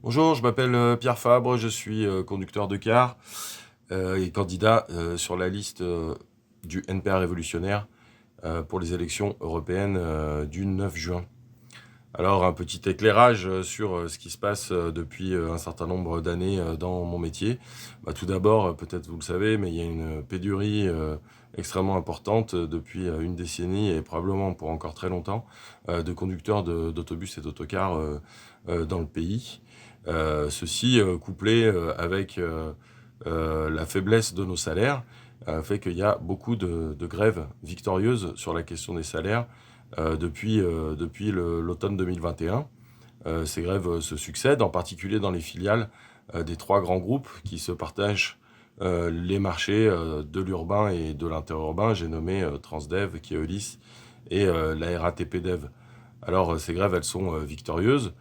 Bonjour, je m'appelle Pierre Fabre, je suis conducteur de car et candidat sur la liste du NPA révolutionnaire pour les élections européennes du 9 juin. Alors, un petit éclairage sur ce qui se passe depuis un certain nombre d'années dans mon métier. Tout d'abord, peut-être vous le savez, mais il y a une pénurie extrêmement importante depuis une décennie et probablement pour encore très longtemps de conducteurs d'autobus et d'autocars dans le pays. Ceci couplé avec la faiblesse de nos salaires fait qu'il y a beaucoup de grèves victorieuses sur la question des salaires depuis l'automne 2021. Ces grèves se succèdent, en particulier dans les filiales des trois grands groupes qui se partagent les marchés de l'urbain et de l'interurbain. J'ai nommé Transdev, Keolis et la RATP Dev. Alors ces grèves, elles sont victorieuses,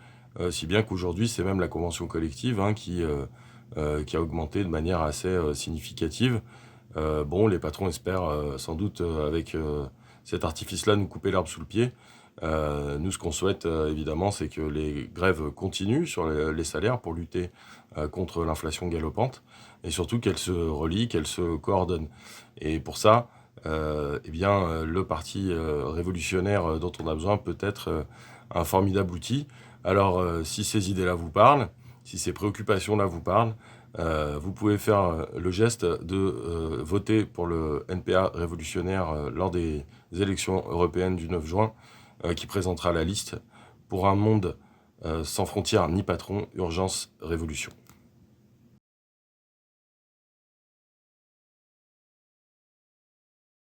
si bien qu'aujourd'hui, c'est même la convention collective qui a augmenté de manière assez significative. Bon, les patrons espèrent sans doute avec cet artifice-là nous couper l'herbe sous le pied. Nous, ce qu'on souhaite évidemment, c'est que les grèves continuent sur les salaires pour lutter contre l'inflation galopante et surtout qu'elles se relient, qu'elles se coordonnent. Et pour ça, eh bien, le parti révolutionnaire dont on a besoin peut être un formidable outil. Alors, si ces idées-là vous parlent, si ces préoccupations-là vous parlent, vous pouvez faire le geste de voter pour le NPA révolutionnaire lors des élections européennes du 9 juin, qui présentera la liste pour un monde sans frontières ni patron, urgence, révolution.